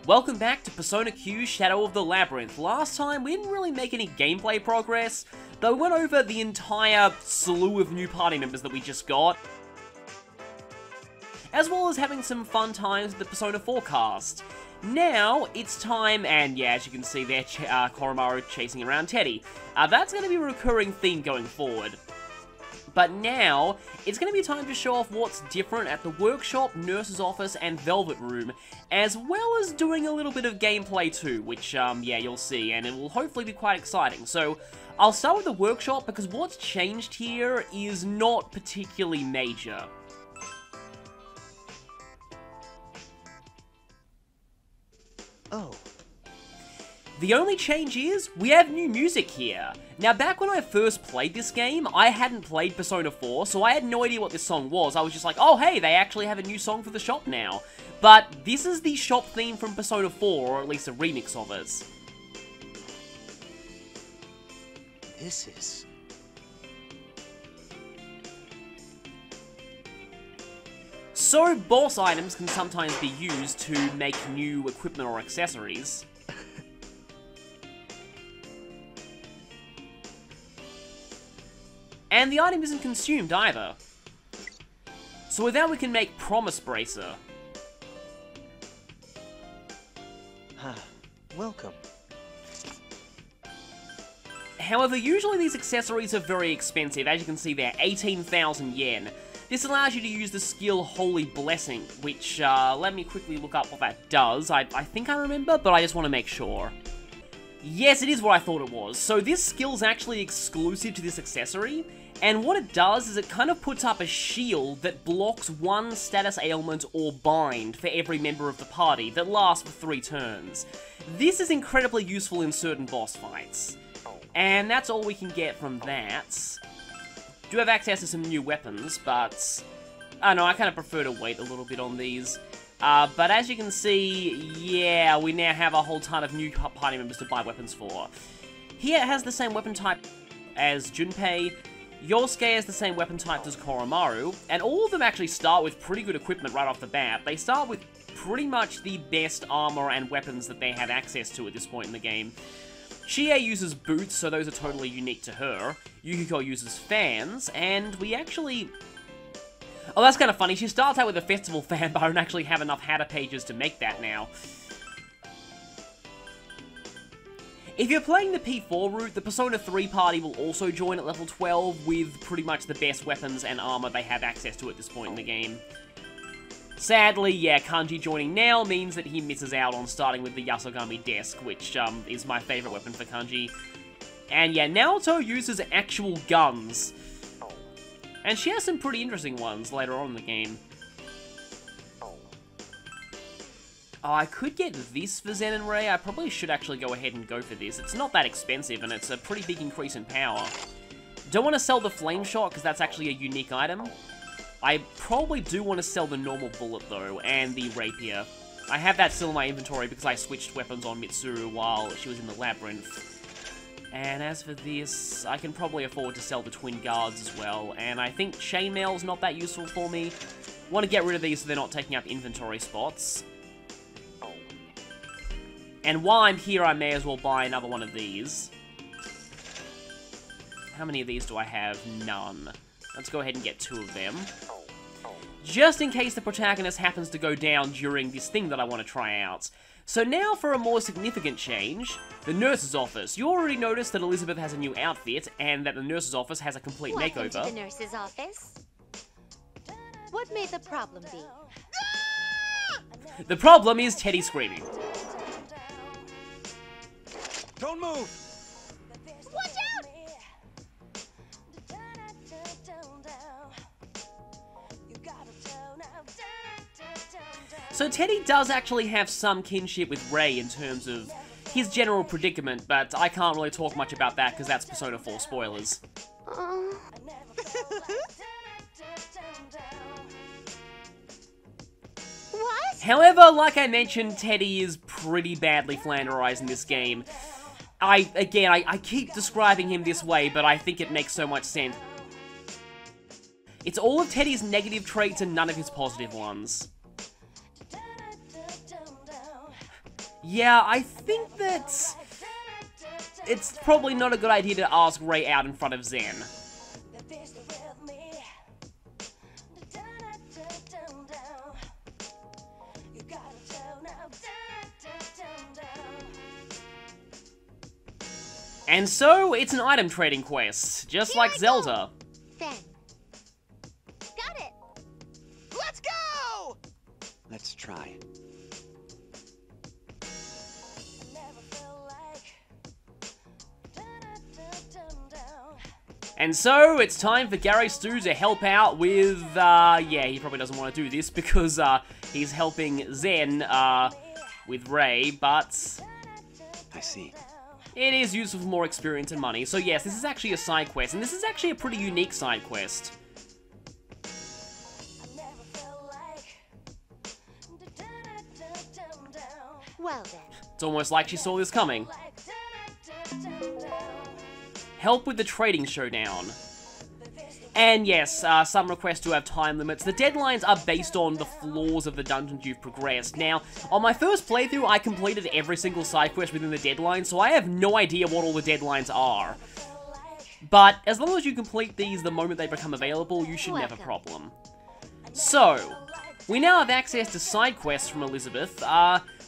Welcome back to Persona Q Shadow of the Labyrinth. Last time, we didn't really make any gameplay progress, though we went over the entire slew of new party members that we just got, as well as having some fun times with the Persona 4 cast. Now, it's time, and yeah, as you can see there, Koromaru chasing around Teddy. That's going to be a recurring theme going forward. But now, it's going to be time to show off what's different at the workshop, nurse's office, and Velvet Room, as well as doing a little bit of gameplay too, which, yeah, you'll see, and it will hopefully be quite exciting. So, I'll start with the workshop, because what's changed here is not particularly major. Oh. The only change is, we have new music here. Now, back when I first played this game, I hadn't played Persona 4, so I had no idea what this song was. I was just like, oh hey, they actually have a new song for the shop now. But this is the shop theme from Persona 4, or at least a remix of it. This is... So, boss items can sometimes be used to make new equipment or accessories. And the item isn't consumed either. So with that we can make Promise Bracer. Welcome. However, usually these accessories are very expensive. As you can see there, 18,000 yen. This allows you to use the skill Holy Blessing, which, let me quickly look up what that does. I think I remember, but I just want to make sure. Yes, it is what I thought it was. So this skill's actually exclusive to this accessory, and what it does is it kind of puts up a shield that blocks one status ailment or bind for every member of the party that lasts for 3 turns. This is incredibly useful in certain boss fights. And that's all we can get from that. Do have access to some new weapons, but I don't know, I kind of prefer to wait a little bit on these. But as you can see, yeah, we now have a whole ton of new party members to buy weapons for. Here it has the same weapon type as Junpei, Yosuke has the same weapon type as Koromaru, and all of them actually start with pretty good equipment right off the bat. They start with pretty much the best armor and weapons that they have access to at this point in the game. Chie uses boots, so those are totally unique to her. Yukiko uses fans, and we actually... Oh, that's kind of funny. She starts out with a festival fan, but I don't actually have enough Hatter pages to make that now. If you're playing the P4 route, the Persona 3 party will also join at level 12 with pretty much the best weapons and armor they have access to at this point in the game. Sadly, yeah, Kanji joining now means that he misses out on starting with the Yasogami desk, which is my favorite weapon for Kanji. And yeah, Naoto uses actual guns. And she has some pretty interesting ones later on in the game. Oh, I could get this for Zen and Rei. I probably should actually go ahead and go for this. It's not that expensive, and it's a pretty big increase in power. Don't want to sell the Flame Shot, because that's actually a unique item. I probably do want to sell the normal bullet, though, and the Rapier. I have that still in my inventory because I switched weapons on Mitsuru while she was in the Labyrinth. And as for this, I can probably afford to sell the Twin Guards as well, and I think Chainmail's not that useful for me. Want to get rid of these so they're not taking up inventory spots. And while I'm here, I may as well buy another one of these. How many of these do I have? None. Let's go ahead and get 2 of them. Just in case the protagonist happens to go down during this thing that I want to try out. So now for a more significant change, the nurse's office. You already noticed that Elizabeth has a new outfit, and that the nurse's office has a complete makeover. Welcome to the nurse's office. What may the problem be? The problem is Teddy screaming. Don't move! Watch out! So Teddy does actually have some kinship with Rei in terms of his general predicament, but I can't really talk much about that because that's Persona 4 spoilers. What? However, like I mentioned, Teddy is pretty badly flanderized in this game. I keep describing him this way, but I think it makes so much sense. It's all of Teddy's negative traits and none of his positive ones. Yeah, I think that it's probably not a good idea to ask Ray out in front of Zen. And so, it's an item trading quest, just like Zelda. Then. Got it. Let's go! Let's try. And so, it's time for Gary Stu to help out with, yeah, he probably doesn't want to do this because, he's helping Zen, with Ray, but I see. it is useful for more experience and money. So yes, this is actually a side quest, and this is actually a pretty unique side quest. Well then. It's almost like she saw this coming. Help with the trading showdown. And yes, some requests do have time limits. The deadlines are based on the flaws of the dungeons you've progressed. Now, on my first playthrough, I completed every single side quest within the deadline, so I have no idea what all the deadlines are. But as long as you complete these the moment they become available, you shouldn't have a problem. So, we now have access to side quests from Elizabeth.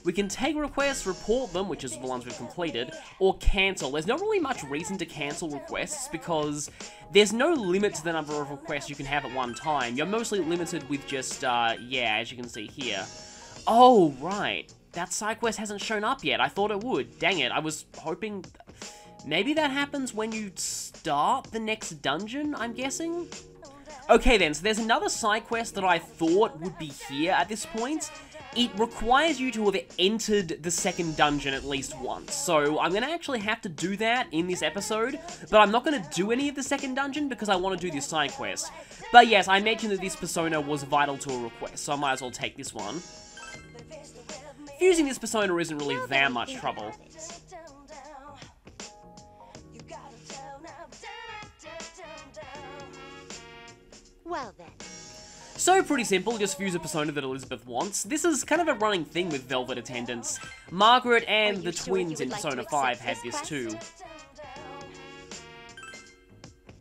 We can take requests, report them, which is the ones we've completed, or cancel. There's not really much reason to cancel requests because there's no limit to the number of requests you can have at one time. You're mostly limited with just, yeah, as you can see here. Oh, right. That side quest hasn't shown up yet. I thought it would. Dang it. I was hoping... Maybe that happens when you start the next dungeon, I'm guessing? Okay then, so there's another side quest that I thought would be here at this point. It requires you to have entered the second dungeon at least once, so I'm going to actually have to do that in this episode, but I'm not going to do any of the second dungeon because I want to do this side quest. But yes, I mentioned that this persona was vital to a request, so I might as well take this one. Fusing this persona isn't really that much trouble. Well then. So pretty simple, just fuse a persona that Elizabeth wants. This is kind of a running thing with Velvet attendants. Margaret and the twins in Persona 5 had this too.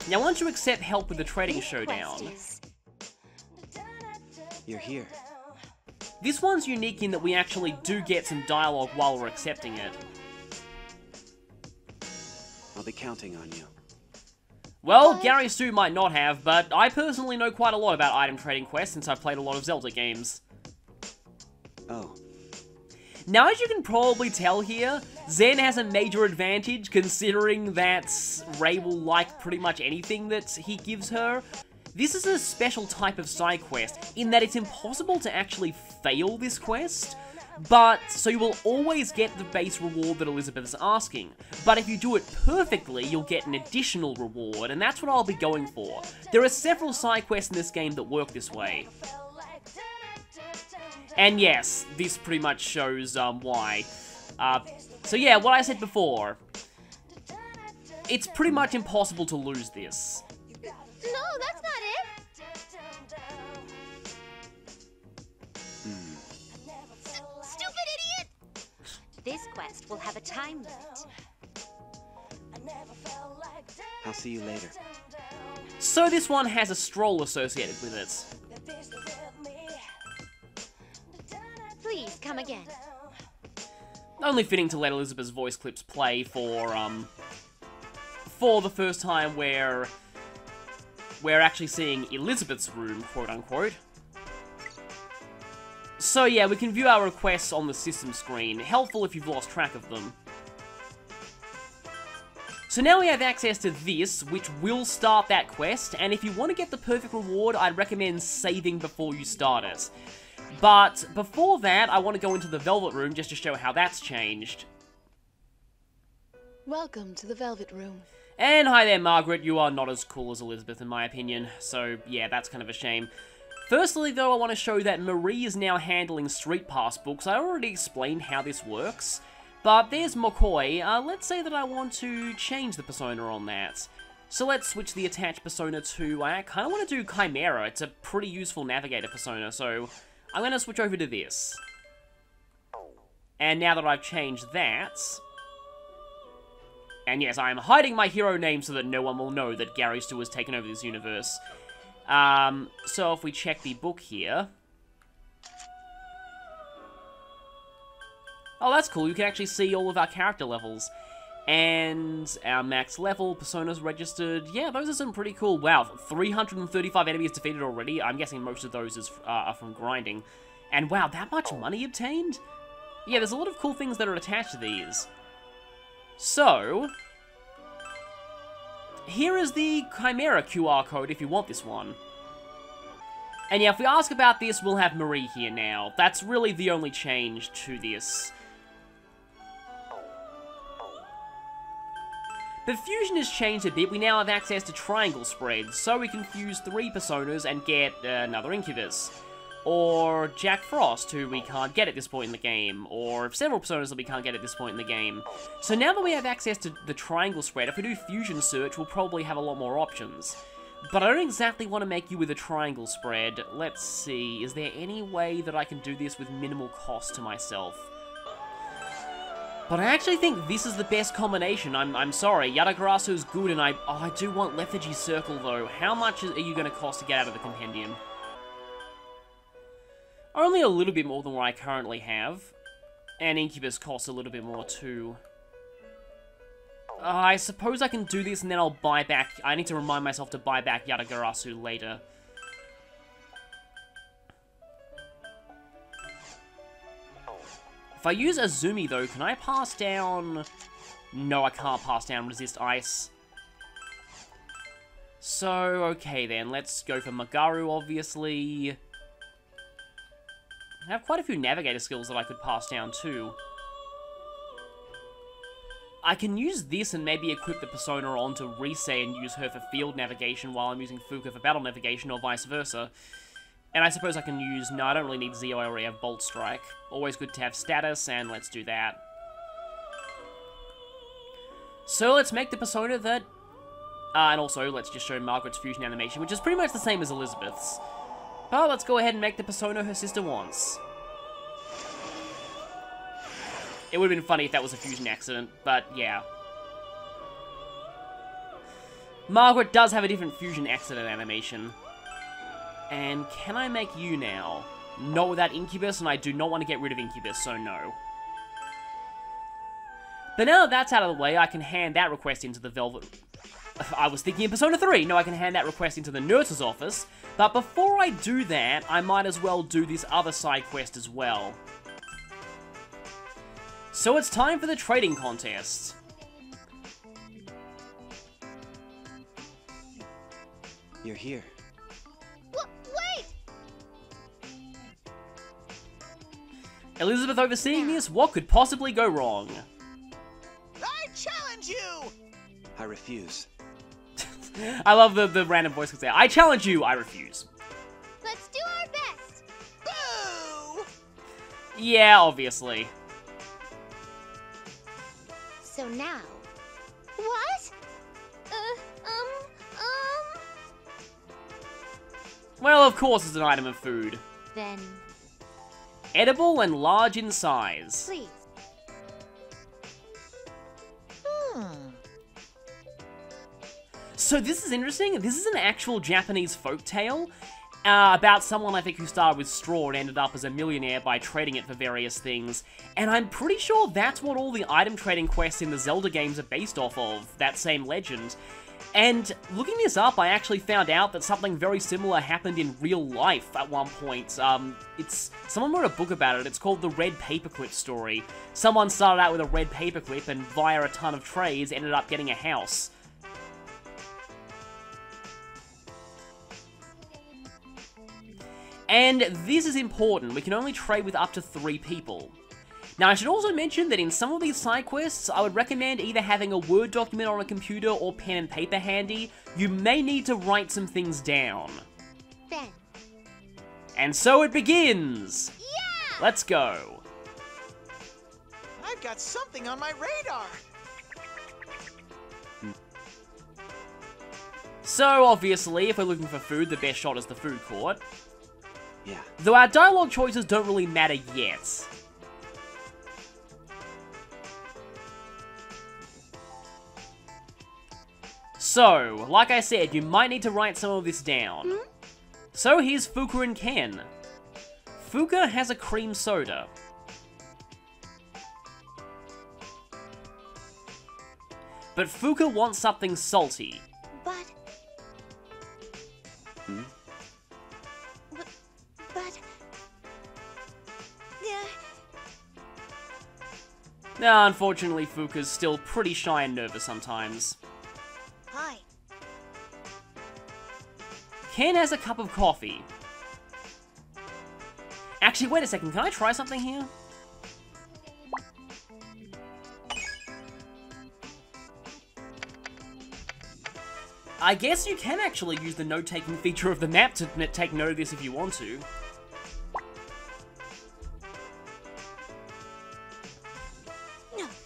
Now once you accept help with the trading showdown... You're here. This one's unique in that we actually do get some dialogue while we're accepting it. I'll be counting on you. Well, Gary Stu might not have, but I personally know quite a lot about item trading quests since I've played a lot of Zelda games. Oh. Now, as you can probably tell here, Zen has a major advantage considering that Ray will like pretty much anything that he gives her. This is a special type of side quest in that it's impossible to actually fail this quest, but so you will always get the base reward that Elizabeth is asking. But if you do it perfectly, you'll get an additional reward, and that's what I'll be going for. There are several side quests in this game that work this way. And yes, this pretty much shows why. So yeah, what I said before. It's pretty much impossible to lose this. No, that's not it. Stupid idiot! This quest will have a time limit. I'll see you later. So this one has a stroll associated with it. Please come again. Only fitting to let Elizabeth's voice clips play for the first time where we're actually seeing Elizabeth's room, quote-unquote. So yeah, we can view our requests on the system screen, helpful if you've lost track of them. So now we have access to this, which will start that quest, and if you want to get the perfect reward, I'd recommend saving before you start it. But before that, I want to go into the Velvet Room just to show how that's changed. Welcome to the Velvet Room. And hi there, Margaret. You are not as cool as Elizabeth, in my opinion. So, yeah, that's kind of a shame. Firstly, though, I want to show that Marie is now handling Street Pass books. I already explained how this works. But there's McCoy. Let's say that I want to change the persona on that. So let's switch the attached persona to... I kind of want to do Chimera. It's a pretty useful navigator persona, so I'm going to switch over to this. And now that I've changed that... And yes, I am hiding my hero name so that no one will know that Gary Stu has taken over this universe. So if we check the book here... Oh, that's cool. You can actually see all of our character levels. And our max level, personas registered. Yeah, those are some pretty cool. Wow, 335 enemies defeated already. I'm guessing most of those are from grinding. And wow, that much money obtained? Yeah, there's a lot of cool things that are attached to these. So, here is the Chimera QR code if you want this one. And yeah, if we ask about this, we'll have Marie here now. That's really the only change to this. But Fusion has changed a bit. We now have access to triangle spreads, so we can fuse 3 personas and get another Incubus. Or Jack Frost, who we can't get at this point in the game. Or several personas that we can't get at this point in the game. So now that we have access to the triangle spread, if we do Fusion search, we'll probably have a lot more options. But I don't exactly want to make you with a triangle spread. Let's see, is there any way that I can do this with minimal cost to myself? But I actually think this is the best combination. I'm sorry, Yatagarasu is good, and I do want Lethargy Circle, though. How much are you going to cost to get out of the compendium? Only a little bit more than what I currently have. And Incubus costs a little bit more, too. I suppose I can do this, and then I'll buy back... I need to remind myself to buy back Yatagarasu later. If I use Azumi, though, can I pass down... No, I can't pass down Resist Ice. So, okay then, let's go for Magaru, obviously. I have quite a few Navigator skills that I could pass down, too. I can use this and maybe equip the Persona onto Rise and use her for field navigation while I'm using Fuka for battle navigation, or vice versa. And I suppose I can use... No, I don't really need Zeo, I already have Bolt Strike. Always good to have status, and let's do that. So let's make the Persona that... and also, let's just show Margaret's fusion animation, which is pretty much the same as Elizabeth's. But let's go ahead and make the Persona her sister wants. It would have been funny if that was a fusion accident, but yeah. Margaret does have a different fusion accident animation. And can I make you now? Not without Incubus, and I do not want to get rid of Incubus, so no. But now that that's out of the way, I can hand that request into the Velvet... I was thinking in Persona 3. No, I can hand that request into the nurse's office. But before I do that, I might as well do this other side quest as well. So it's time for the trading contest. You're here. Wait! Elizabeth overseeing this, what could possibly go wrong? I challenge you! I refuse. I love the random voice that's there. I challenge you, I refuse. Let's do our best! Boo! Yeah, obviously. So now... What? Well, of course it's an item of food. Then... Edible and large in size. Please. So this is interesting. This is an actual Japanese folktale about someone, I think, who started with straw and ended up as a millionaire by trading it for various things. And I'm pretty sure that's what all the item trading quests in the Zelda games are based off of, that same legend. And looking this up, I actually found out that something very similar happened in real life at one point. Someone wrote a book about it. It's called The Red Paperclip Story. Someone started out with a red paperclip and via a ton of trades ended up getting a house. And this is important, we can only trade with up to 3 people. Now I should also mention that in some of these side quests, I would recommend either having a Word document on a computer or pen and paper handy. You may need to write some things down. Then. And so it begins! Yeah! Let's go. I've got something on my radar. So obviously, if we're looking for food, the best shot is the food court. Yeah. Though our dialogue choices don't really matter yet. So, like I said, you might need to write some of this down. So here's Fuka and Ken. Fuka has a cream soda. But Fuka wants something salty. But... Hmm? But... Yeah... Nah, unfortunately, Fuka's still pretty shy and nervous sometimes. Hi. Ken has a cup of coffee. Actually, wait a second, can I try something here? I guess you can actually use the note-taking feature of the map to take note of this if you want to.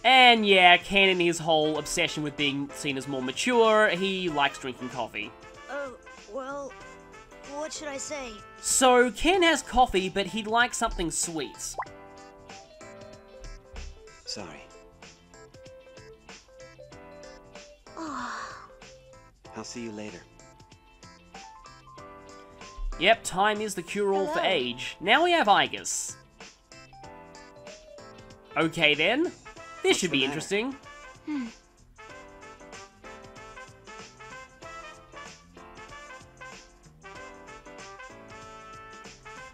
And yeah, Ken, in his whole obsession with being seen as more mature, he likes drinking coffee. Oh, well... What should I say? So, Ken has coffee, but he'd like something sweet. Sorry. Oh... I'll see you later. Yep, time is the cure-all for Hello. age. Now we have Igus. Okay then. This What's should the be matter? interesting.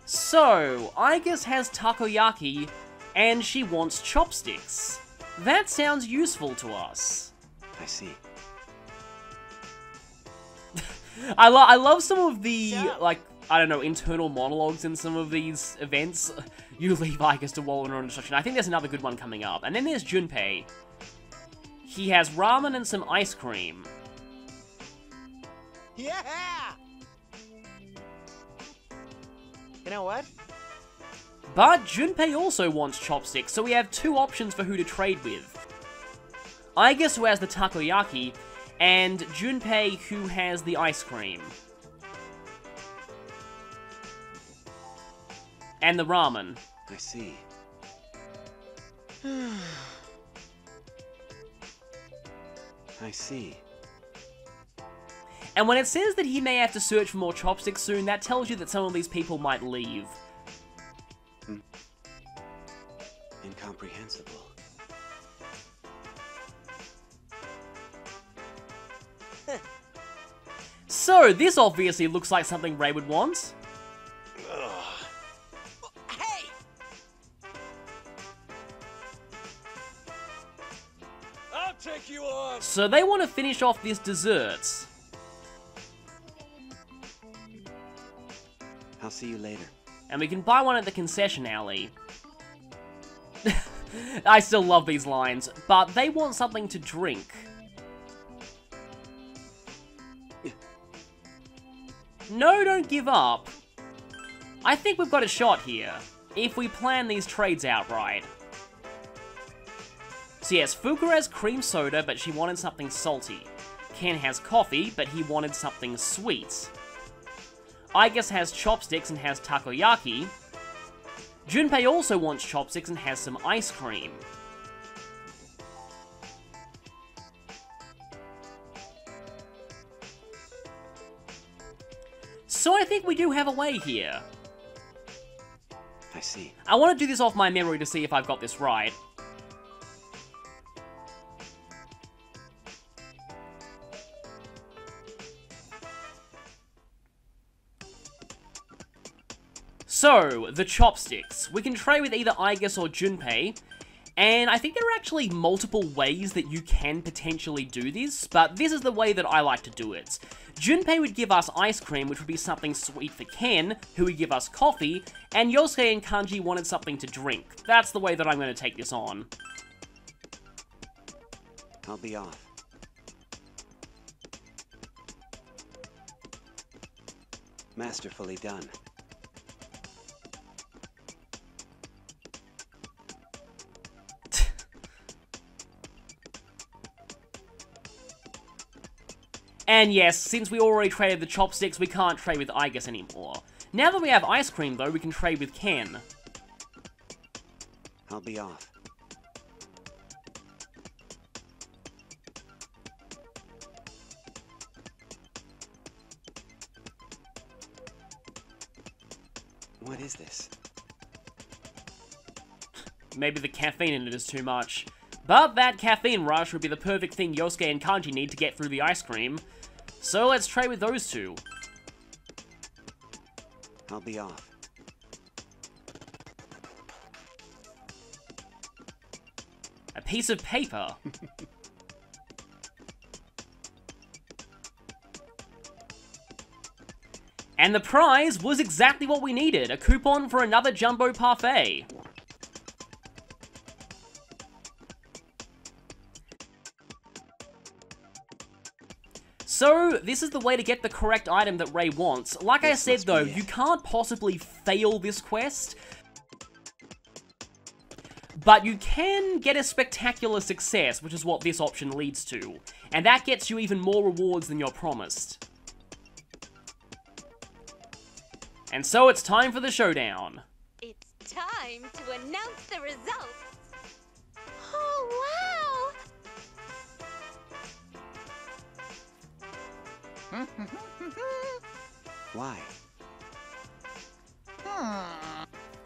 So, Igus has takoyaki, and she wants chopsticks. That sounds useful to us. I see. I love some of the, like, I don't know, internal monologues in some of these events. You leave Igus to wallow in her own destruction. I think there's another good one coming up. And then there's Junpei. He has ramen and some ice cream. Yeah! You know what? But Junpei also wants chopsticks, so we have two options for who to trade with. Igus, who has the takoyaki, and Junpei, who has the ice cream. And the ramen. I see. I see. And when it says that he may have to search for more chopsticks soon, that tells you that some of these people might leave. Incomprehensible. So, this obviously looks like something Ray would want. Hey! I'll take you on! So they want to finish off this dessert. I'll see you later. And we can buy one at the concession alley. I still love these lines, but they want something to drink. No, don't give up. I think we've got a shot here, if we plan these trades out right. So yes, Fuka has cream soda, but she wanted something salty. Ken has coffee, but he wanted something sweet. Igus has chopsticks and has takoyaki. Junpei also wants chopsticks and has some ice cream. So I think we do have a way here. I see. I want to do this off my memory to see if I've got this right. So, the chopsticks. We can trade with either Igus or Junpei, and I think there are actually multiple ways that you can potentially do this, but this is the way that I like to do it. Junpei would give us ice cream, which would be something sweet for Ken, who would give us coffee, and Yosuke and Kanji wanted something to drink. That's the way that I'm going to take this on. I'll be off. Masterfully done. And yes, since we already traded the chopsticks, we can't trade with Igus anymore. Now that we have ice cream, though, we can trade with Ken. I'll be off. What is this? Maybe the caffeine in it is too much. But that caffeine rush would be the perfect thing Yosuke and Kanji need to get through the ice cream. So let's trade with those two. I'll be off. A piece of paper. And the prize was exactly what we needed, a coupon for another jumbo parfait. So, this is the way to get the correct item that Ray wants. Like I said though, you can't possibly fail this quest, but you can get a spectacular success, which is what this option leads to. And that gets you even more rewards than you're promised. And so it's time for the showdown. It's time to announce the results. Oh, wow! Why?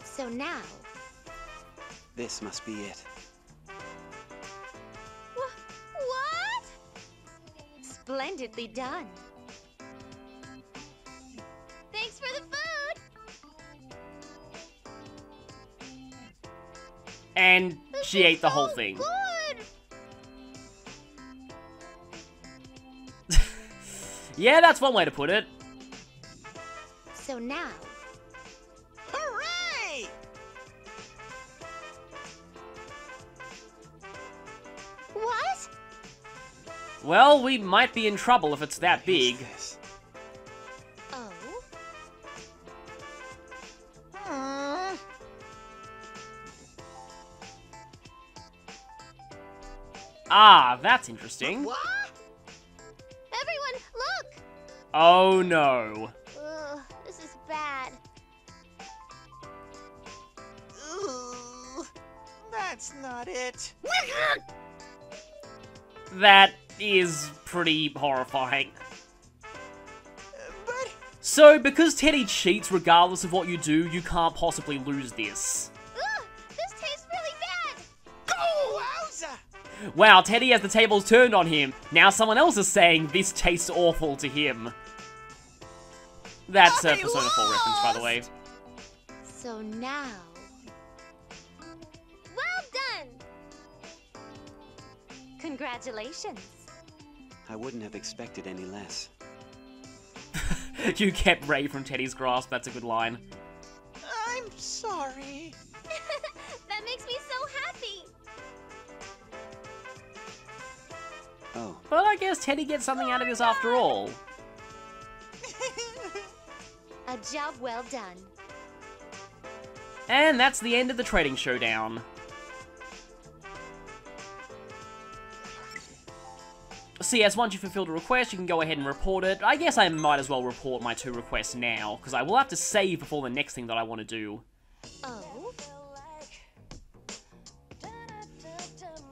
So now... This must be it. What? Splendidly done. Thanks for the food! And she ate the whole thing. Good. Yeah, that's one way to put it. So now... Hooray! What? Well, we might be in trouble if it's that big. This. Oh? Ah, that's interesting. What? Everyone, look! Oh no. Ugh, this is bad. Ooh, that's not it. That is pretty horrifying. But So, because Teddy cheats regardless of what you do, you can't possibly lose this. Ugh, this tastes really bad! oh, wowza! Wow, Teddy has the tables turned on him. Now someone else is saying this tastes awful to him. That's a I Persona 4 reference, by the way. So now... Well done! Congratulations. I wouldn't have expected any less. You kept Ray from Teddy's grasp, that's a good line. I'm sorry. That makes me so happy! Oh, But I guess Teddy gets something out of this after all. A job well done. And that's the end of the trading showdown. So yes, once you fulfilled a request, you can go ahead and report it. I guess I might as well report my 2 requests now, because I will have to save before the next thing that I want to do. Oh?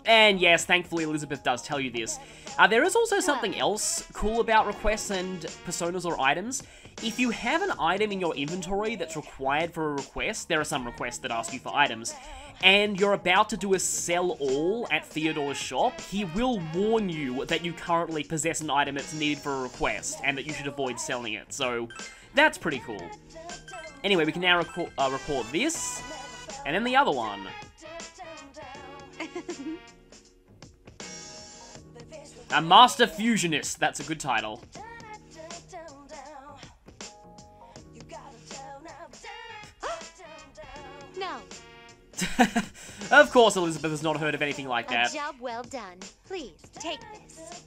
And yes, thankfully Elizabeth does tell you this. There is also something else cool about requests and personas or items. If you have an item in your inventory that's required for a request, there are some requests that ask you for items, and you're about to do a sell all at Theodore's shop, he will warn you that you currently possess an item that's needed for a request, and that you should avoid selling it, so that's pretty cool. Anyway, we can now report this, and then the other one. A Master Fusionist, that's a good title. No. Of course Elizabeth has not heard of anything like that. A job well done. Please, take this.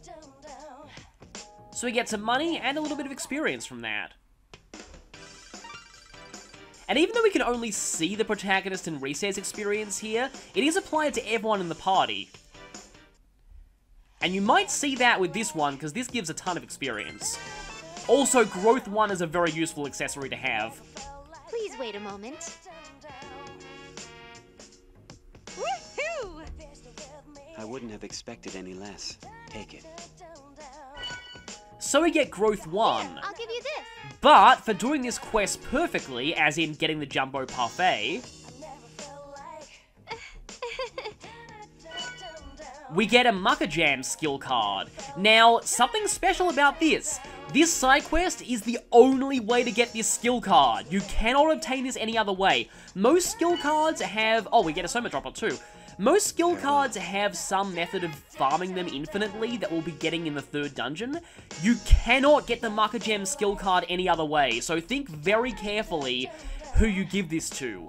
So we get some money and a little bit of experience from that. And even though we can only see the protagonist and Rise's experience here, it is applied to everyone in the party. And you might see that with this one, because this gives a ton of experience. Also, Growth 1 is a very useful accessory to have. Please wait a moment. Woohoo! I wouldn't have expected any less. Take it. So we get Growth 1. I'll give you this. But for doing this quest perfectly, as in getting the Jumbo Parfait, we get a Mucker Jam skill card. Now, something special about this. This side quest is the only way to get this skill card. You cannot obtain this any other way. Most skill cards have... Oh, we get a Soma Dropper too. Most skill cards have some method of farming them infinitely that we'll be getting in the 3rd dungeon. You cannot get the Mucker Gem skill card any other way, so think very carefully who you give this to.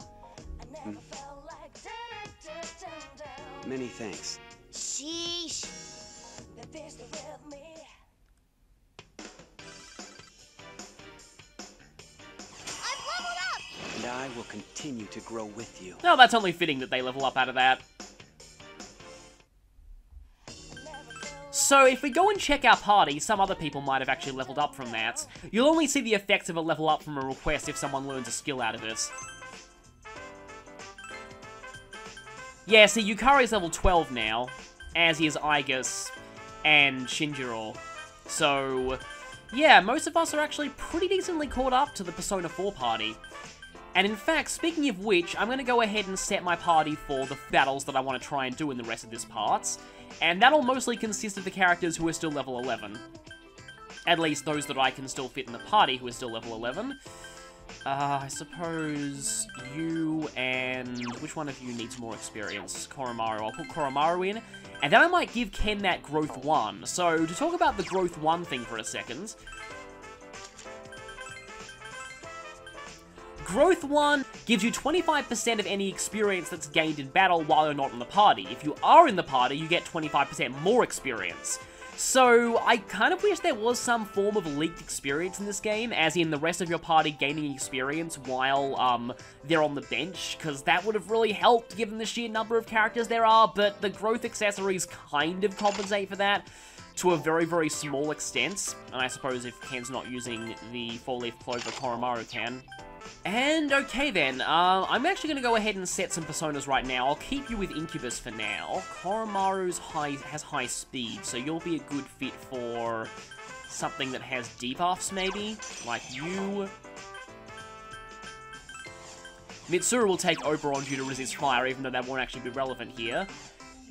Many thanks. Sheesh. I've leveled up! And I will continue to grow with you. No, that's only fitting that they level up out of that. So, if we go and check our party, some other people might have actually leveled up from that. You'll only see the effects of a level up from a request if someone learns a skill out of it. Yeah, see, Yukari's level 12 now, as is Igus and Shinjiro. So, yeah, most of us are actually pretty decently caught up to the Persona 4 party. And in fact, speaking of which, I'm going to go ahead and set my party for the battles that I want to try and do in the rest of this part. And that'll mostly consist of the characters who are still level 11. At least those that I can still fit in the party who are still level 11. I suppose you and... Which one of you needs more experience? Koromaru. I'll put Koromaru in. And then I might give Ken that Growth 1. So, to talk about the Growth 1 thing for a second... Growth 1 gives you 25% of any experience that's gained in battle while you're not in the party. If you are in the party, you get 25% more experience. So, I kind of wish there was some form of leaked experience in this game, as in the rest of your party gaining experience while, they're on the bench, because that would have really helped given the sheer number of characters there are, but the growth accessories kind of compensate for that to a very, very small extent, and I suppose if Ken's not using the 4-leaf clover, Koromaru can. And okay then, I'm actually going to go ahead and set some personas right now. I'll keep you with Incubus for now. Koromaru's has high speed, so you'll be a good fit for something that has debuffs maybe, like you. Mitsuru will take Oberon due to resist fire, even though that won't actually be relevant here.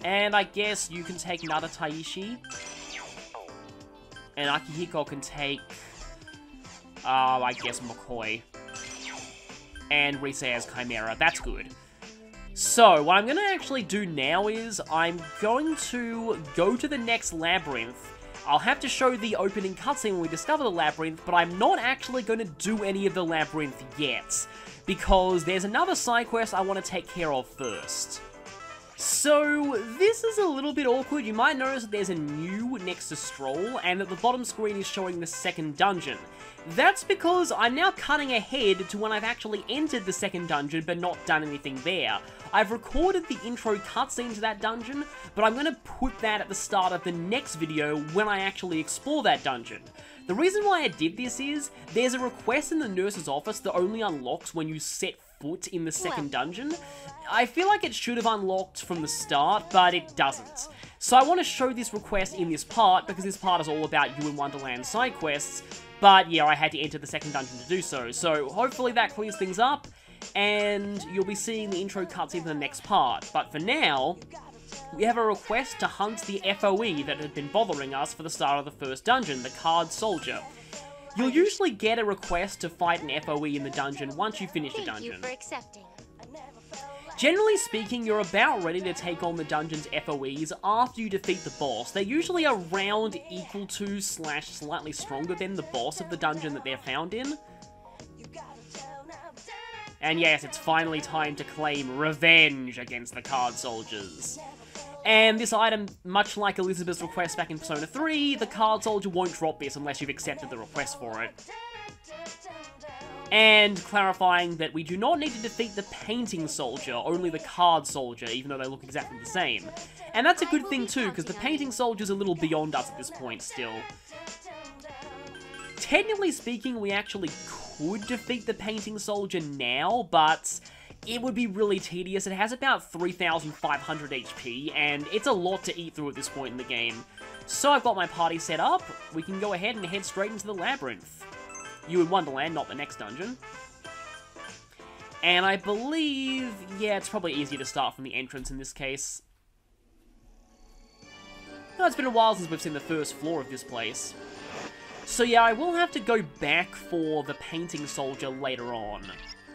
And I guess you can take Nada Taishi. And Akihiko can take, I guess McCoy. And Rise as Chimera. That's good. So, what I'm going to actually do now is, I'm going to go to the next labyrinth. I'll have to show the opening cutscene when we discover the labyrinth, but I'm not actually going to do any of the labyrinth yet, because there's another side quest I want to take care of first. So, this is a little bit awkward. You might notice that there's a new next to Stroll, and that the bottom screen is showing the second dungeon. That's because I'm now cutting ahead to when I've actually entered the second dungeon but not done anything there. I've recorded the intro cutscene to that dungeon, but I'm going to put that at the start of the next video when I actually explore that dungeon. The reason why I did this is, there's a request in the nurse's office that only unlocks when you set foot in the second dungeon. I feel like it should have unlocked from the start, but it doesn't. So I want to show this request in this part, because this part is all about You in Wonderland side quests, but yeah, I had to enter the second dungeon to do so. So hopefully that clears things up, and you'll be seeing the intro cutscene in the next part. But for now, we have a request to hunt the F.O.E. that had been bothering us for the start of the first dungeon, the Card Soldier. You'll usually get a request to fight an F.O.E. in the dungeon once you finish the dungeon. Thank you for accepting. Generally speaking, you're about ready to take on the dungeon's F.O.Es after you defeat the boss. They're usually around equal to / slightly stronger than the boss of the dungeon that they're found in. And yes, it's finally time to claim revenge against the Card Soldiers. And this item, much like Elizabeth's request back in Persona 3, the Card Soldier won't drop this unless you've accepted the request for it. And clarifying that we do not need to defeat the Painting Soldier, only the Card Soldier, even though they look exactly the same. And that's a good thing too, because the Painting Soldier's a little beyond us at this point still. Technically speaking, we actually could defeat the Painting Soldier now, but it would be really tedious. It has about 3,500 HP, and it's a lot to eat through at this point in the game. So I've got my party set up. We can go ahead and head straight into the labyrinth. You in Wonderland, not the next dungeon. And I believe, yeah, it's probably easier to start from the entrance in this case. No, it's been a while since we've seen the first floor of this place. So yeah, I will have to go back for the painting soldier later on.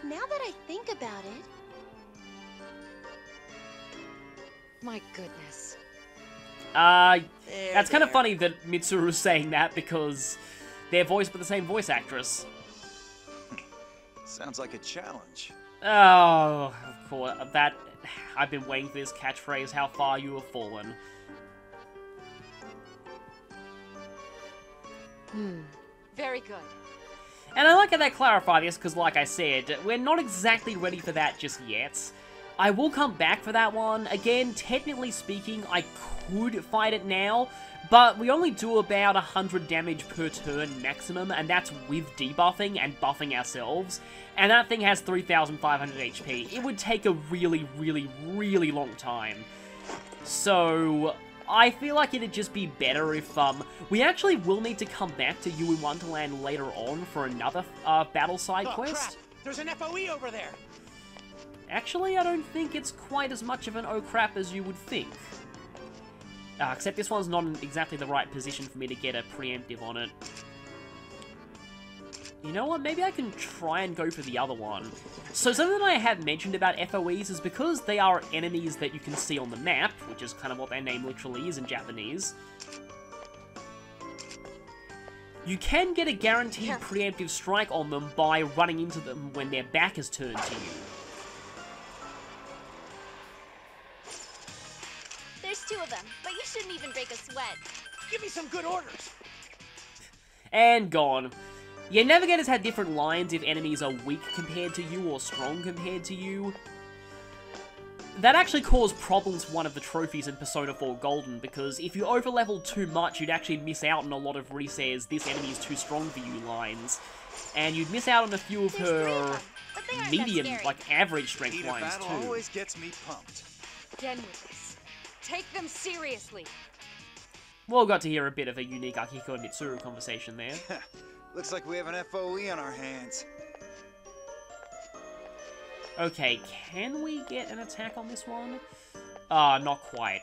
Now that I think about it... My goodness. That's kind of funny that Mitsuru's saying that because they're voiced by the same voice actress. Sounds like a challenge. Oh, of course, that... I've been waiting for this catchphrase, how far you have fallen. Very good. And I like how they clarify this, because like I said, we're not exactly ready for that just yet. I will come back for that one. Again, technically speaking, I could fight it now, but we only do about 100 damage per turn maximum, and that's with debuffing and buffing ourselves. And that thing has 3,500 HP. It would take a really, really, really long time. So I feel like it'd just be better if, we actually will need to come back to You in Wonderland later on for another, battle side quest. Crap. There's an F.O.E. over there! Actually, I don't think it's quite as much of an oh crap as you would think. Except this one's not in exactly the right position for me to get a preemptive on it. You know what, maybe I can try and go for the other one. So something that I have mentioned about F.O.Es is because they are enemies that you can see on the map, which is kind of what their name literally is in Japanese. You can get a guaranteed preemptive strike on them by running into them when their back is turned to you. There's 2 of them, but you shouldn't even break a sweat. Give me some good orders! And gone. Yeah, Navigator's had different lines if enemies are weak compared to you or strong compared to you. That actually caused problems for one of the trophies in Persona 4 Golden, because if you overleveled too much, you'd actually miss out on a lot of Rise's "this enemy is too strong for you" lines. And you'd miss out on a few of her medium, like average strength lines Battle too. always gets me pumped. Again with this. Take them seriously. Well, got to hear a bit of a unique Akiko and Mitsuru conversation there. Looks like we have an F.O.E. on our hands. Okay, can we get an attack on this one? Not quite.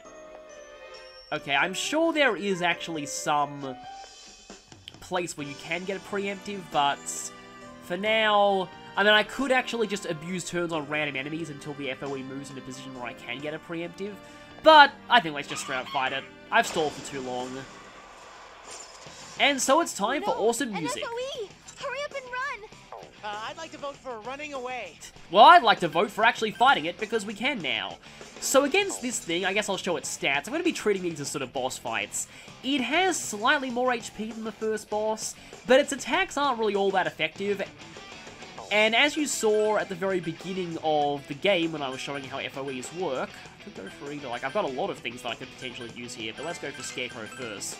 Okay, I'm sure there is actually some place where you can get a preemptive, but for now, I mean, I could actually just abuse turns on random enemies until the F.O.E. moves in a position where I can get a preemptive, but I think let's just straight up fight it. I've stalled for too long. And so it's time for awesome music. F.O.E. Hurry up and run! I'd like to vote for running away. Well, I'd like to vote for actually fighting it, because we can now. So against this thing, I guess I'll show its stats. I'm going to be treating these as sort of boss fights. It has slightly more HP than the first boss, but its attacks aren't really all that effective. And as you saw at the very beginning of the game when I was showing how F.O.Es work, I could go for either, like, I've got a lot of things that I could potentially use here, but let's go for Scarecrow first.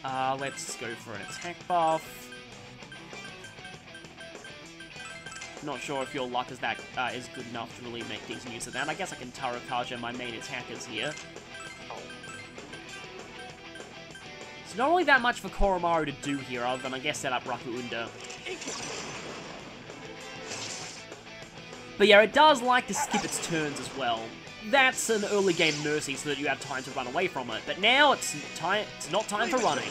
Let's go for an attack buff. Not sure if your luck is good enough to really make decent use of that. I guess I can Tarokaja my main attackers here. It's not really that much for Koromaru to do here, other than I guess set up Rakuunda. But yeah, it does like to skip its turns as well. That's an early game mercy so that you have time to run away from it. But now it's not time for running.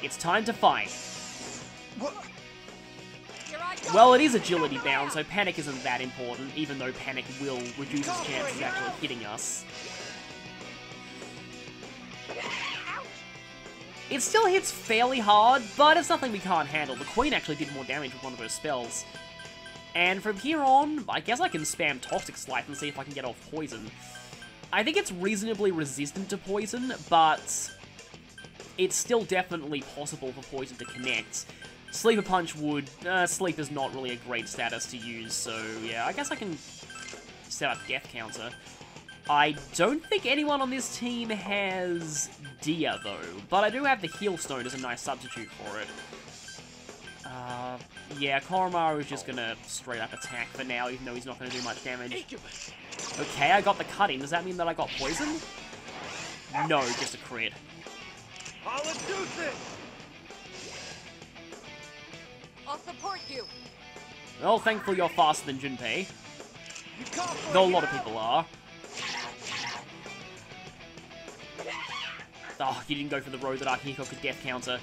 It's time to fight. Well, it is agility bound, so panic isn't that important, even though panic will reduce its chances of actually hitting us. It still hits fairly hard, but it's nothing we can't handle. The Queen actually did more damage with one of her spells. And from here on, I guess I can spam Toxic Slice and see if I can get off poison. I think it's reasonably resistant to poison, but it's still definitely possible for poison to connect. Sleeper Punch would... Sleep is not really a great status to use, so yeah, I guess I can set up Death Counter. I don't think anyone on this team has Dia, though, but I do have the Heal Stone as a nice substitute for it. Yeah, Koromaru is just gonna straight up attack for now, even though he's not gonna do much damage. Okay, I got the cutting. Does that mean that I got poison? No, just a crit. I'll support you. Well, thankfully you're faster than Junpei. You Though a lot of people are. Oh, you didn't go for the road that Akihiko could death counter.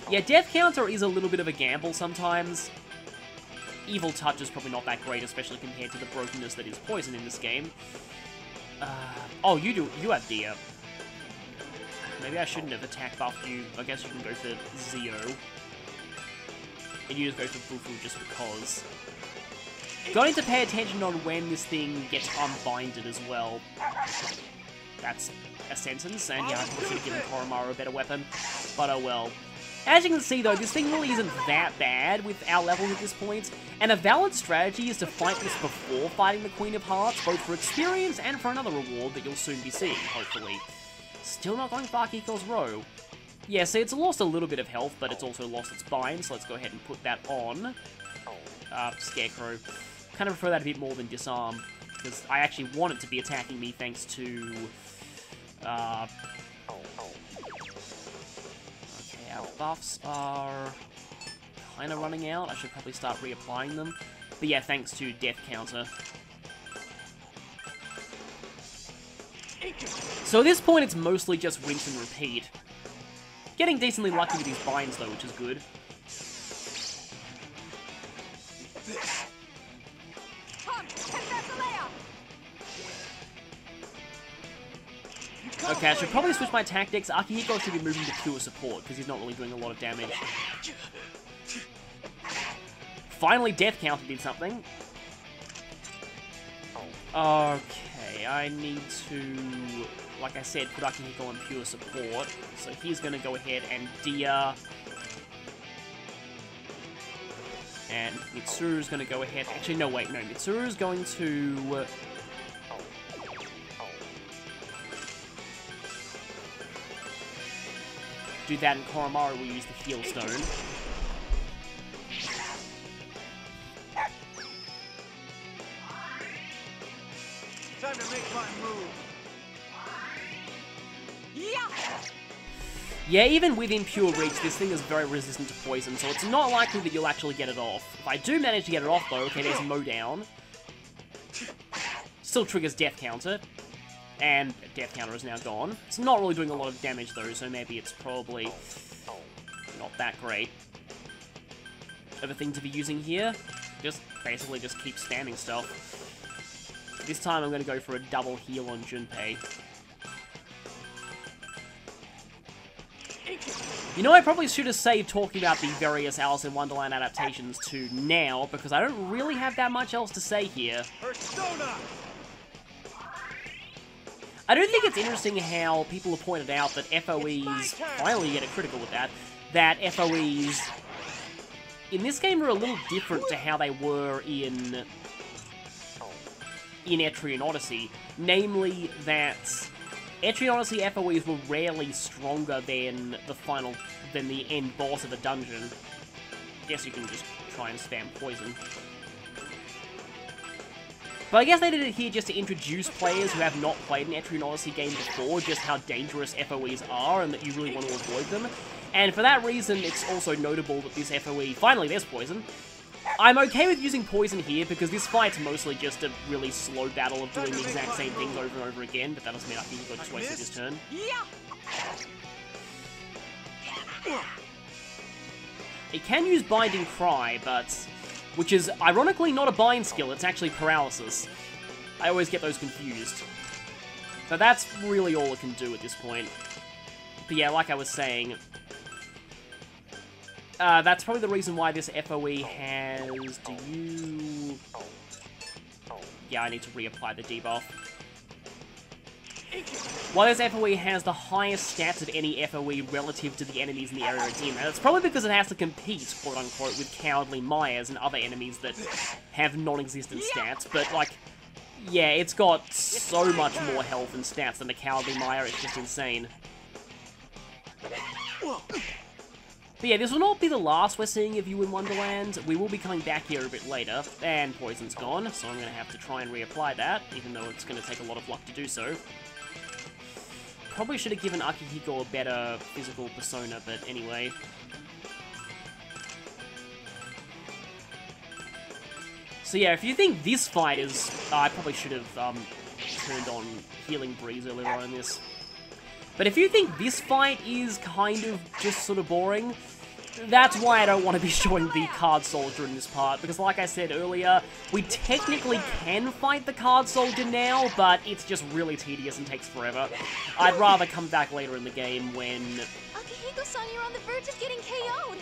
Yeah, death counter is a little bit of a gamble sometimes. Evil Touch is probably not that great, especially compared to the brokenness that is Poison in this game. Oh, you have Dia. Maybe I shouldn't have attack buffed you. I guess you can go for Zio. And you just go for Fufu just because. Got to pay attention on when this thing gets unbinded as well. That's a sentence, and yeah, I probably should have given Koromaru a better weapon. But oh well. As you can see though, this thing really isn't that bad with our levels at this point, and a valid strategy is to fight this before fighting the Queen of Hearts, both for experience and for another reward that you'll soon be seeing, hopefully. Still not going for Akihiko's Row. Yeah, see, it's lost a little bit of health, but it's also lost its bind, so let's go ahead and put that on. Scarecrow. Kind of prefer that a bit more than Disarm, because I actually want it to be attacking me thanks to... Okay, our buffs are kind of running out. I should probably start reapplying them. But yeah, thanks to Death Counter. So at this point, it's mostly just rinse and repeat. Getting decently lucky with these binds, though, which is good. Okay, I should probably switch my tactics. Akihiko should be moving to pure support, because he's not really doing a lot of damage. Finally, Death Counter did something. Okay, I need to, like I said, put Akihiko on pure support. So he's going to go ahead and Dia. And Mitsuru's going to go ahead... Actually, no, wait, no. Mitsuru's going to... do that, and Koromaru will use the Heal Stone. Time to make my move. Yeah, even within pure reach, this thing is very resistant to poison, so it's not likely that you'll actually get it off. If I do manage to get it off, though, okay, there's Mow Down. Still triggers Death Counter. And Death Counter is now gone. It's not really doing a lot of damage, though, so maybe it's probably not that great of a thing to be using here. Just basically just keep spamming stuff. This time I'm going to go for a double heal on Junpei. You know, I probably should have saved talking about the various Alice in Wonderland adaptations to now, because I don't really have that much else to say here. Persona! I do think it's interesting how people have pointed out that F.O.Es, finally you get a critical with that, that F.O.Es in this game are a little different to how they were in Etrian Odyssey. Namely, that Etrian Odyssey F.O.Es were rarely stronger than the end boss of the dungeon. I guess you can just try and spam poison. But I guess they did it here just to introduce players who have not played an Etrian Odyssey game before, just how dangerous F.O.Es are, and that you really want to avoid them. And for that reason, it's also notable that this F.O.E... Finally, there's Poison. I'm okay with using Poison here, because this fight's mostly just a really slow battle of doing the exact same things over and over again, but that doesn't mean I think he just wasted his turn. It can use Binding Cry, but... which is, ironically, not a bind skill, it's actually paralysis. I always get those confused. But that's really all it can do at this point. But yeah, like I was saying, that's probably the reason why this F.O.E. has... Yeah, I need to reapply the debuff. While this F.O.E. has the highest stats of any F.O.E. relative to the enemies in the area it's in, and it's probably because it has to compete, quote-unquote, with Cowardly Myers and other enemies that have non-existent stats, but, like, yeah, it's got so much more health and stats than the Cowardly Mire, it's just insane. But yeah, this will not be the last we're seeing of you in Wonderland. We will be coming back here a bit later, and Poison's gone, so I'm going to have to try and reapply that, even though it's going to take a lot of luck to do so. Probably should have given Akihiko a better physical persona, but anyway. So yeah, if you think this fight is... I probably should have turned on Healing Breeze earlier on in this. But if you think this fight is kind of just sort of boring, that's why I don't want to be showing the Card Soldier in this part, because like I said earlier, we technically can fight the Card Soldier now, but it's just really tedious and takes forever. I'd rather come back later in the game when... Akihiko-san, you're on the verge of getting KO'd!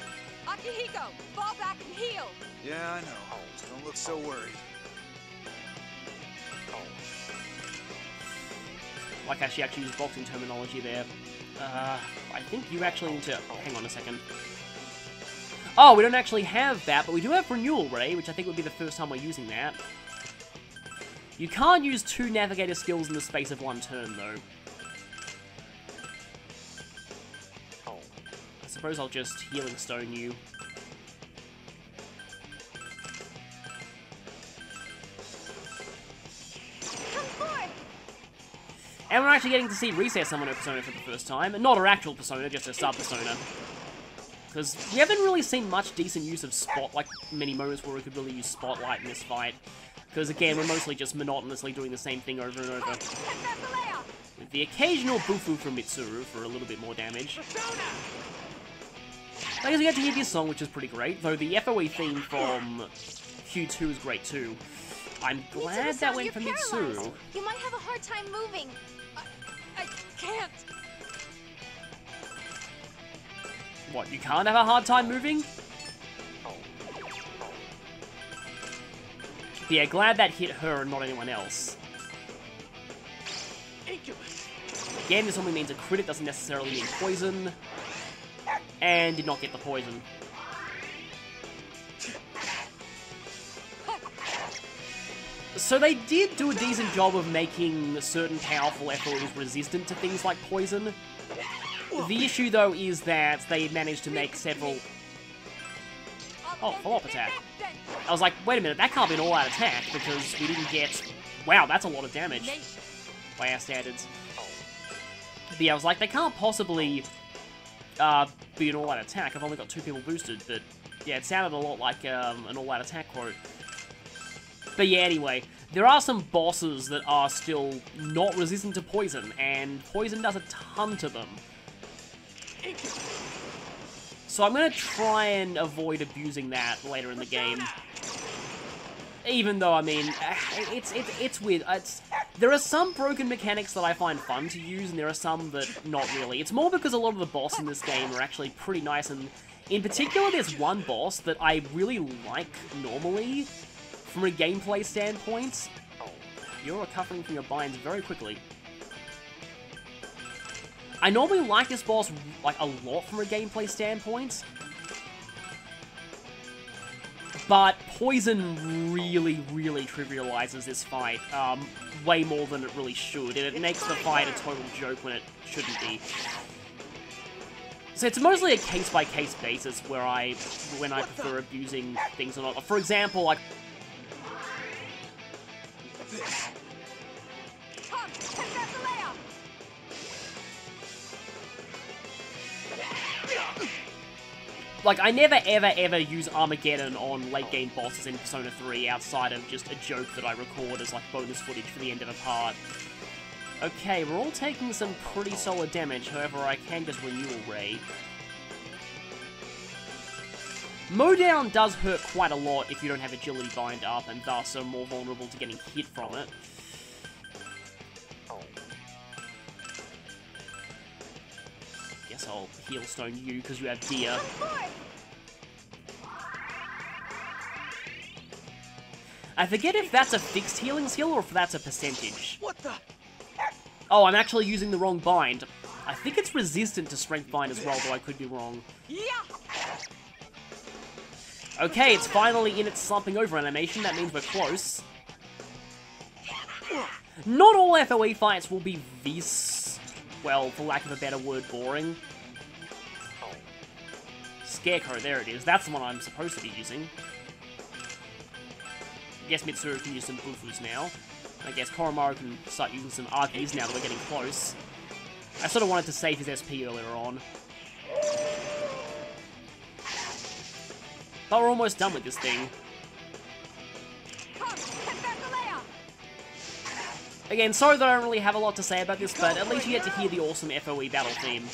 Akihiko, fall back and heal! Yeah, I know. Don't look so worried. Like I should actually use boxing terminology there. I think you actually need to... hang on a second. Oh, we don't actually have that, but we do have Renewal Ray, which I think would be the first time we're using that. You can't use 2 Navigator skills in the space of 1 turn, though. I suppose I'll just Healing Stone you. And we're actually getting to see Recess summon her Persona for the first time. Not her actual Persona, just her sub-Persona. Because we haven't really seen much decent use of like many moments where we could really use Spotlight in this fight. Because again, we're mostly just monotonously doing the same thing over and over. With the occasional Bufu from Mitsuru for a little bit more damage. I guess we get to hear this song, which is pretty great. Though the F.O.E. theme from Q2 is great too. I'm glad that went for Mitsuru. You might have a hard time moving. I can't. What, you can't have a hard time moving? Yeah, glad that hit her and not anyone else. Again, this only means a crit, it doesn't necessarily mean poison. And did not get the poison. So they did do a decent job of making certain powerful F.O.Es resistant to things like poison. The issue, though, is that they managed to make several... Oh, follow-up attack. I was like, wait a minute, that can't be an all-out attack, because we didn't get... Wow, that's a lot of damage by our standards. But yeah, I was like, they can't possibly be an all-out attack. I've only got 2 people boosted, but yeah, it sounded a lot like an all-out attack quote. But yeah, anyway, there are some bosses that are still not resistant to poison, and poison does a ton to them. So I'm going to try and avoid abusing that later in the game. Even though, I mean, it's weird. There are some broken mechanics that I find fun to use, and there are some that not really. It's more because a lot of the bosses in this game are actually pretty nice, and in particular, there's one boss that I really like normally, from a gameplay standpoint. You're recovering from your binds very quickly. I normally like this boss, like, a lot from a gameplay standpoint. But poison really, really trivializes this fight, way more than it really should, and it makes the fight a total joke when it shouldn't be. So it's mostly a case-by-case basis where when I prefer abusing things or not. For example, like... Like, I never, ever use Armageddon on late-game bosses in Persona 3 outside of just a joke that I record as, like, bonus footage for the end of a part. Okay, we're all taking some pretty solid damage, however, I can just Renewal Ray. Mowdown does hurt quite a lot if you don't have Agility Bind up, and thus are more vulnerable to getting hit from it. Guess I'll Heal Stone you, because you have Deer. I forget if that's a fixed healing skill or if that's a percentage. What the? Oh, I'm actually using the wrong bind. I think it's resistant to Strength Bind as well, though I could be wrong. Okay, it's finally in its slumping over animation. That means we're close. Not all F.O.E. fights will be this, well, for lack of a better word, boring. Scarecrow, there it is. That's the one I'm supposed to be using. I guess Mitsuru can use some Bufus now. I guess Koromaru can start using some Argies now that we're getting close. I sort of wanted to save his SP earlier on. But we're almost done with this thing. Again, sorry that I don't really have a lot to say about this, but at least you get to hear the awesome FOE battle theme.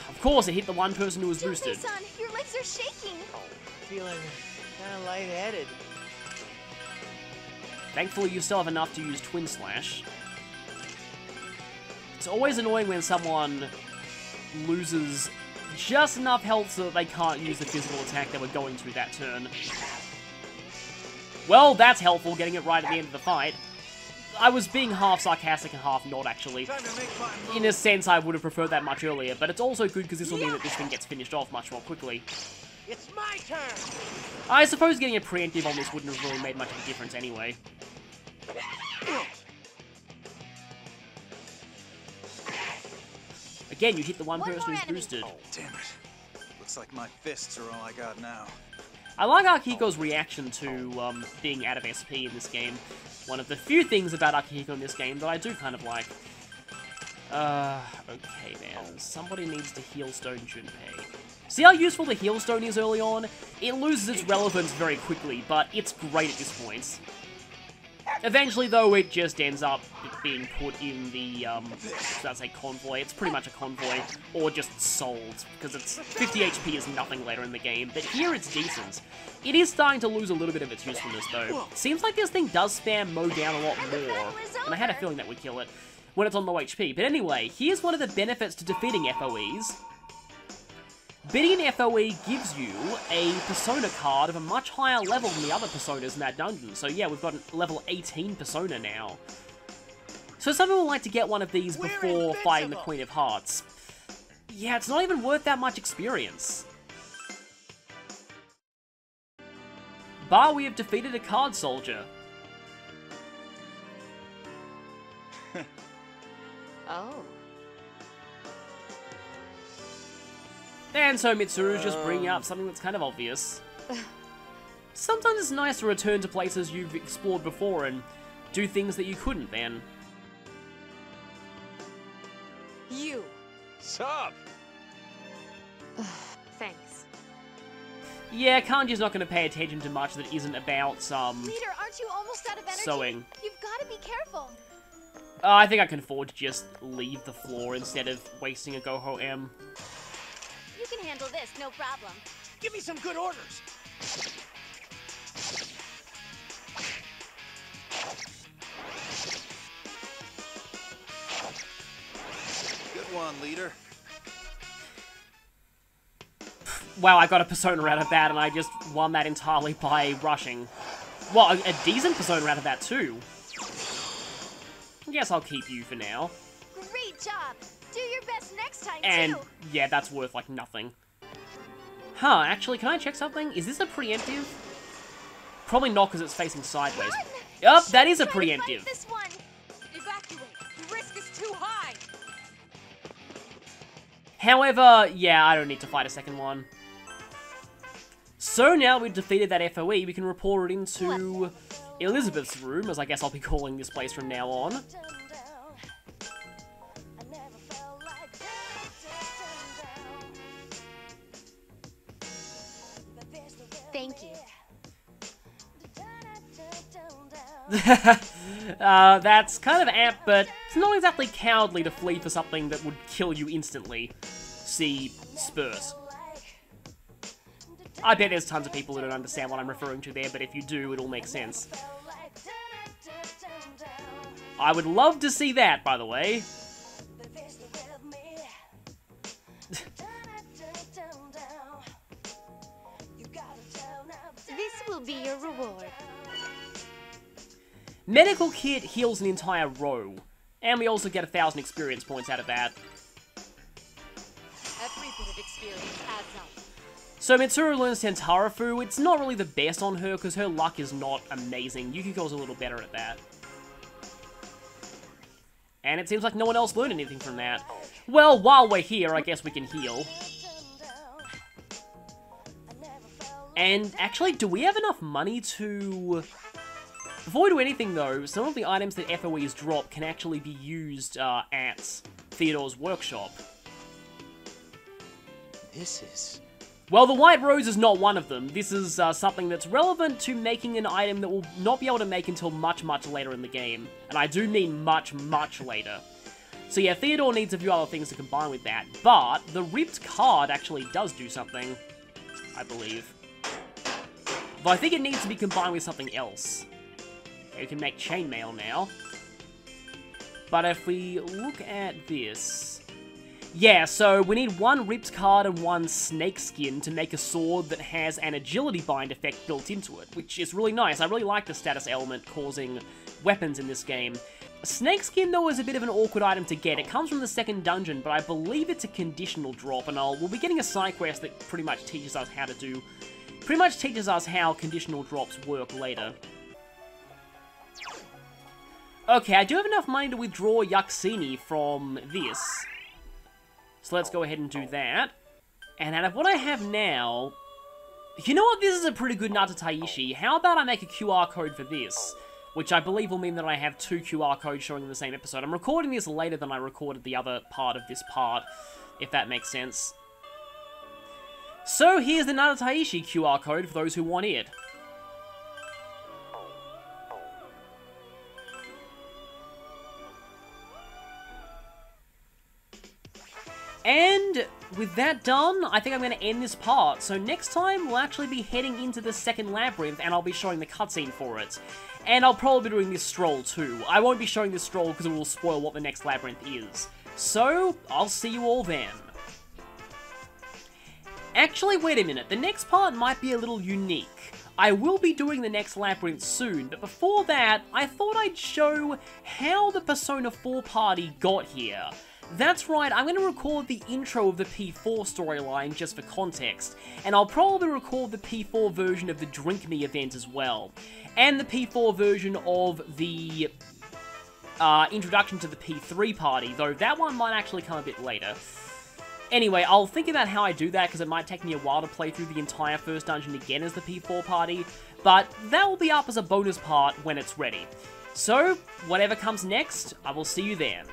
Of course, it hit the one person who was boosted. Son, your legs are shaking. Feeling kind of lightheaded. Thankfully, you still have enough to use Twin Slash. It's always annoying when someone loses just enough health so that they can't use the physical attack they were going to that turn. Well, that's helpful, getting it right at the end of the fight. I was being half sarcastic and half not, actually. In a sense, I would have preferred that much earlier, but it's also good because this will mean that this thing gets finished off much more quickly. It's my turn. I suppose getting a preemptive on this wouldn't have really made much of a difference anyway. Again, you hit the one person who's boosted. Oh, damn it. Looks like my fists are all I got now. I like Akihiko's reaction to being out of SP in this game. One of the few things about Akihiko in this game that I do kind of like. Okay then. Somebody needs to heal Stone Junpei. See how useful the heal stone is early on? It loses its relevance very quickly, but it's great at this point. Eventually, though, it just ends up being put in the, that's a convoy. It's pretty much a convoy, or just sold, because it's 50 HP is nothing later in the game, but here it's decent. It is starting to lose a little bit of its usefulness, though. Seems like this thing does spam mow down a lot more, and I had a feeling that would kill it when it's on low HP. But anyway, here's one of the benefits to defeating FOEs. Beating an FOE gives you a Persona card of a much higher level than the other Personas in that dungeon. So yeah, we've got a level 18 Persona now. So some people like to get one of these before fighting the Queen of Hearts. Yeah, it's not even worth that much experience. But we have defeated a card soldier. Oh. And so Mitsuru's just bringing up something that's kind of obvious. Sometimes it's nice to return to places you've explored before and do things that you couldn't then. You. Sup? Thanks. Yeah, Kanji's not going to pay attention to much that isn't about, Leader, aren't you almost out of energy? sewing. You've got to be careful. I think I can afford to just leave the floor instead of wasting a Goho M. You can handle this, no problem. Give me some good orders. Good one, leader. Wow, I got a Persona out of that, and I just won that entirely by rushing. Well, a decent Persona out of that, too. I guess I'll keep you for now. Great job. Do your best next time, And, too. yeah, that's worth, like, nothing. Huh, actually, can I check something? Is this a preemptive? Probably not, because it's facing sideways. Run! Yup, that is a Try to fight preemptive. this one. Evacuate. The risk is too high. However, yeah, I don't need to fight a second one. So now we've defeated that FOE, we can report it into Elizabeth's room, as I guess I'll be calling this place from now on. Thank you. That's kind of apt, but it's not exactly cowardly to flee for something that would kill you instantly. See Spurs. I bet there's tons of people who don't understand what I'm referring to there, but if you do, it'll make sense. I would love to see that, by the way. This will be your reward. Medical kit heals an entire row, and we also get 1,000 experience points out of that. Every bit of experience adds up. So Mitsuru learns Tentarafu. It's not really the best on her, because her luck is not amazing. Yukiko's a little better at that. And it seems like no one else learned anything from that. Well, while we're here, I guess we can heal. And actually, do we have enough money to... Before we do anything, though, some of the items that FOEs drop can actually be used at Theodore's workshop. This is Well, the white rose is not one of them. This is something that's relevant to making an item that we'll not be able to make until much, much later in the game. And I do mean much, much later. So yeah, Theodore needs a few other things to combine with that, but the ripped card actually does do something, I believe. But I think it needs to be combined with something else. Okay, we can make chainmail now. But if we look at this... Yeah, so we need one ripped card and one snake skin to make a sword that has an agility bind effect built into it, which is really nice. I really like the status element causing weapons in this game. Snake skin, though, is a bit of an awkward item to get. It comes from the second dungeon, but I believe it's a conditional drop, and we'll be getting a side quest that pretty much teaches us how to do... Pretty much teaches us how conditional drops work later. Okay, I do have enough money to withdraw Yuxini from this. So let's go ahead and do that. And out of what I have now... You know what? This is a pretty good Nata Taishi. How about I make a QR code for this? Which I believe will mean that I have 2 QR codes showing in the same episode. I'm recording this later than I recorded the other part of this part, if that makes sense. So here's the Nata Taishi QR code for those who want it. And with that done, I think I'm going to end this part. So next time, we'll actually be heading into the second labyrinth, and I'll be showing the cutscene for it. And I'll probably be doing this stroll too. I won't be showing this stroll because it will spoil what the next labyrinth is. So, I'll see you all then. Actually, wait a minute. The next part might be a little unique. I will be doing the next labyrinth soon, but before that, I thought I'd show how the Persona 4 party got here. That's right, I'm going to record the intro of the P4 storyline just for context, and I'll probably record the P4 version of the Drink Me event as well, and the P4 version of the introduction to the P3 party, though that one might actually come a bit later. Anyway, I'll think about how I do that, because it might take me a while to play through the entire first dungeon again as the P4 party, but that will be up as a bonus part when it's ready. So, whatever comes next, I will see you then.